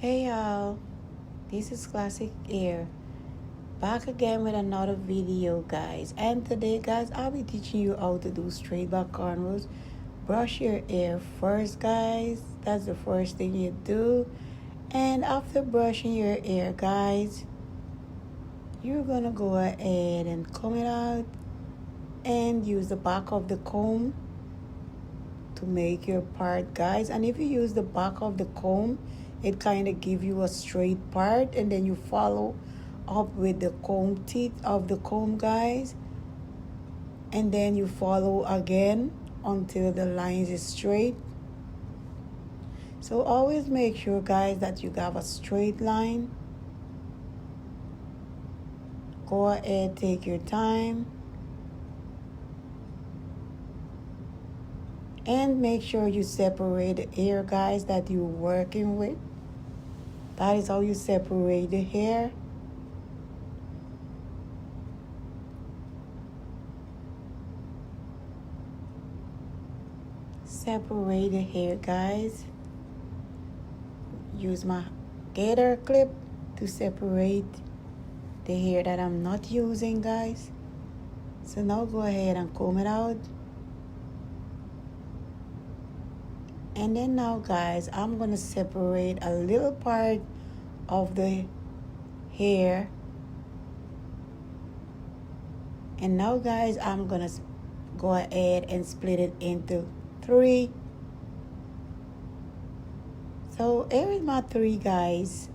Hey y'all, this is Classic Air, back again with another video guys. And today guys, I'll be teaching you how to do straight back cornrows. Brush your hair first guys, that's the first thing you do. And after brushing your hair guys, you're gonna go ahead and comb it out and use the back of the comb to make your part guys. And if you use the back of the comb, it kind of give you a straight part, and then you follow up with the comb teeth of the comb guys, and then you follow again until the lines is straight. So always make sure guys that you have a straight line. Go ahead, take your time, and make sure you separate the hair guys that you're working with. That is how you separate the hair. Separate the hair guys. Use my gator clip to separate the hair that I'm not using guys. So now go ahead and comb it out. And then now guys, I'm gonna separate a little part of the hair. And now guys, I'm gonna go ahead and split it into 3. So here is my 3 guys.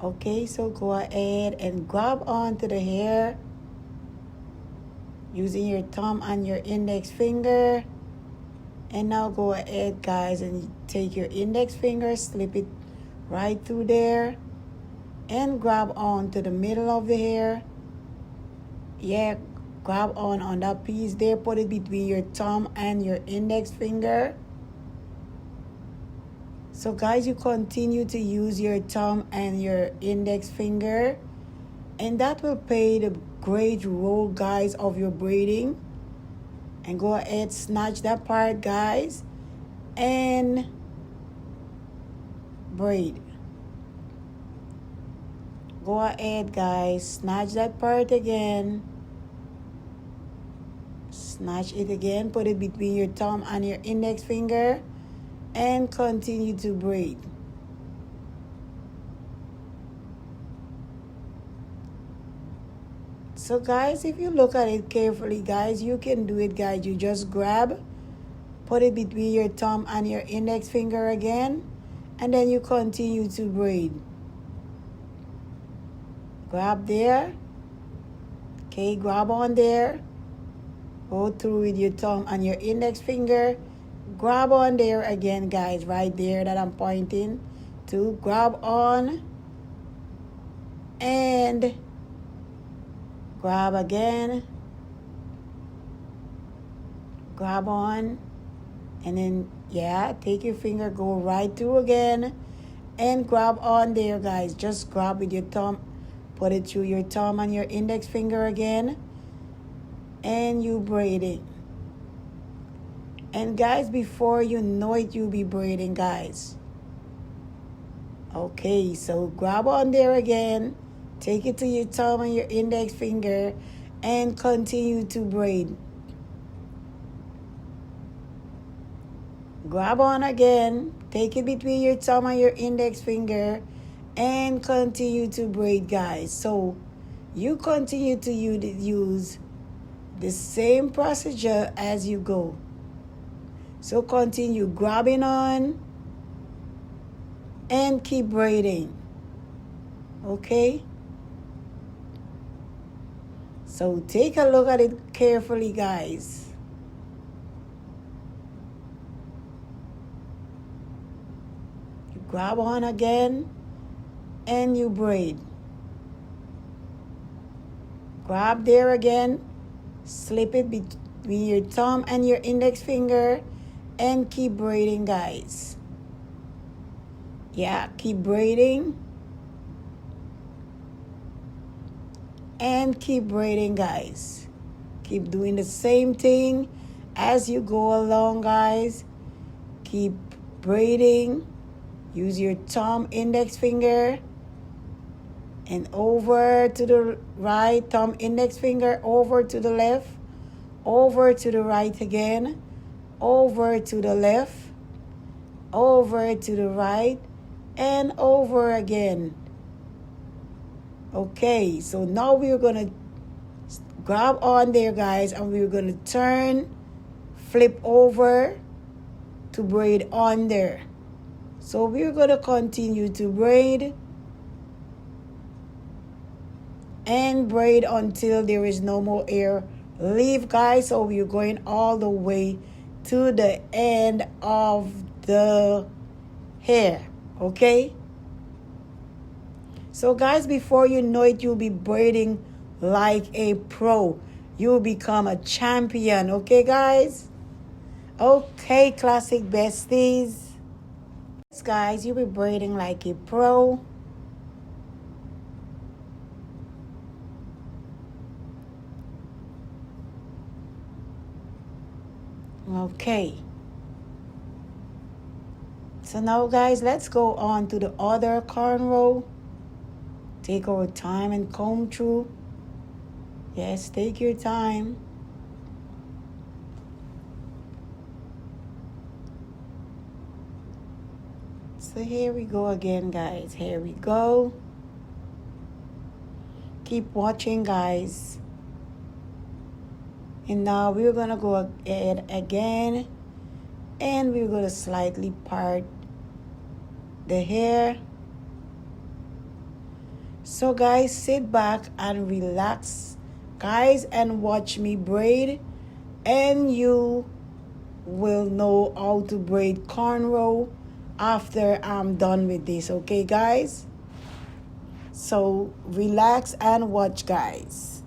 Okay, so go ahead and grab onto the hair using your thumb and your index finger. And now go ahead guys and take your index finger, slip it right through there, and grab on to the middle of the hair. Yeah, grab on that piece there, put it between your thumb and your index finger. So guys, you continue to use your thumb and your index finger, and that will play the great role guys of your braiding. And go ahead, snatch that part guys, and braid. Go ahead guys, snatch that part again, snatch it again, put it between your thumb and your index finger, and continue to braid. So guys, if you look at it carefully guys, you can do it guys. You just grab, put it between your thumb and your index finger again, and then you continue to braid. Grab there, okay, grab on there, go through with your thumb and your index finger, grab on there again guys, right there that I'm pointing to, grab on, and grab again, grab on, and then yeah, take your finger, go right through again, and grab on there guys. Just grab with your thumb, put it through your thumb and your index finger again, and you braiding. And guys, before you know it, you'll be braiding guys. Okay, so grab on there again, take it to your thumb and your index finger, and continue to braid. Grab on again, take it between your thumb and your index finger, and continue to braid guys. So you continue to use the same procedure as you go. So continue grabbing on and keep braiding. Okay? So take a look at it carefully guys. You grab on again and you braid. Grab there again, slip it between your thumb and your index finger, and keep braiding guys. Yeah, keep braiding. And keep braiding guys. Keep doing the same thing as you go along guys. Keep braiding Use your thumb, index finger, and over to the right, thumb, index finger, over to the left, over to the right again, over to the left, over to the right, and over again. Okay, so now we're going to grab on there, guys, and we're going to turn, flip over to braid under. So we're going to continue to braid and braid until there is no more air leave, guys. So we're going all the way to the end of the hair. Okay, so guys, before you know it, you'll be braiding like a pro. You'll become a champion. Okay, guys? Okay, classic besties. Yes, guys, you'll be braiding like a pro. Okay. So now, guys, let's go on to the other cornrow. Take our time and comb through. Yes, take your time. So here we go again, guys. Here we go. Keep watching, guys. And now we're going to go ahead again. And we're going to slightly part the hair. So guys, sit back and relax, guys, and watch me braid, and you will know how to braid cornrow after I'm done with this. Okay, guys? So relax and watch, guys.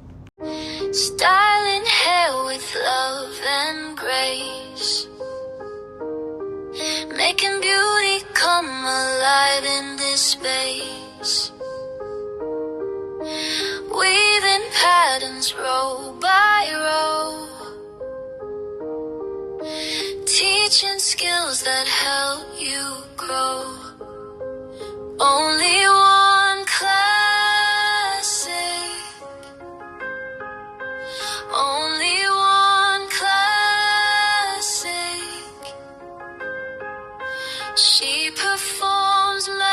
Styling hair with love and grace, making beauty come alive in this space. Weaving patterns row by row, teaching skills that help you grow. Only one classic, only one classic. She performs magic.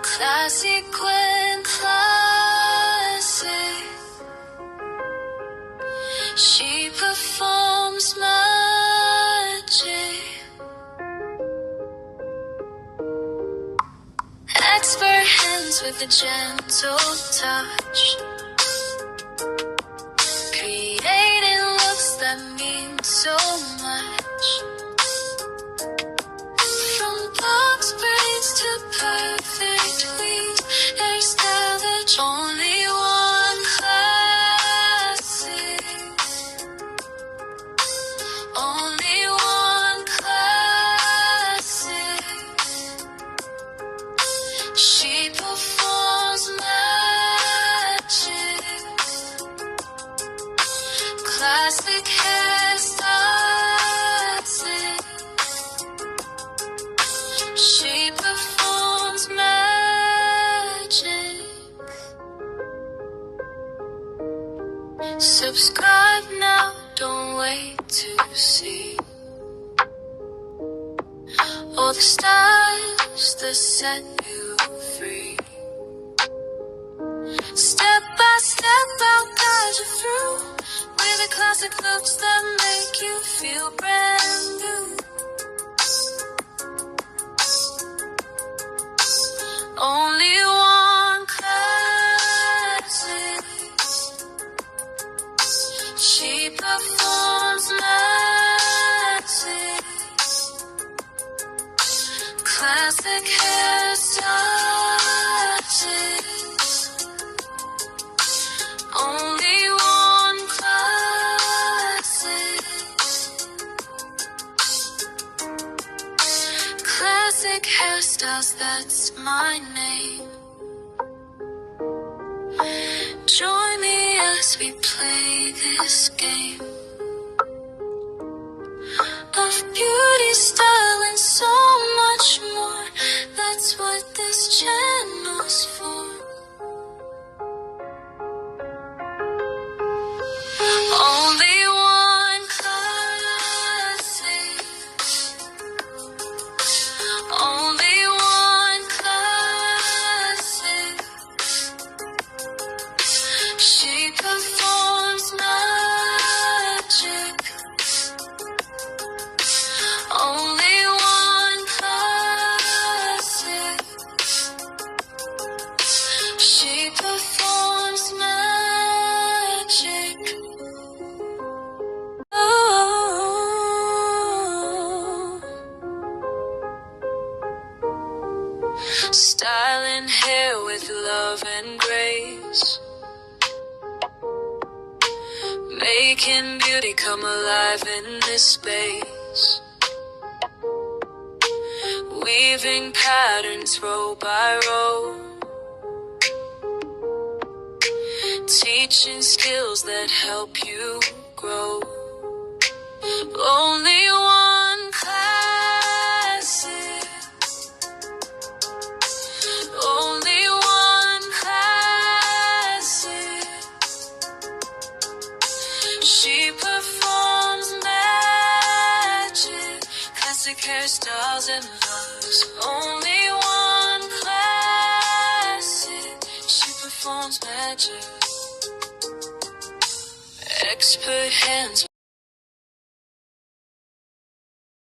Classic when classic. She performs magic. Expert hands with a gentle touch, creating looks that mean so much. From box braids to perfect weave, hairstyle that's only one classic. Only one classic. She performs magic. Classic hairstyles. She performs magic. Subscribe now, don't wait to see all the styles that set you free. Step by step, I'll guide you through with the classic looks that make you feel brand new. Only one classic. She performs magic. Classic hairstyles. Only one classic. Classic hairstyles, that's my name. Join me as we play this game of beauty, style, and so much more. That's what this channel's for. Only one classic. Only one classic. She performs magic. Only one classic. She performs magic. Oh. Styling hair with love and grace, making beauty come alive in this space. Weaving patterns row by row, teaching skills that help you grow. Only one classic. Only one classic. She performs magic, classic hairstyles and looks. Only one classic. She performs magic. Expert hands.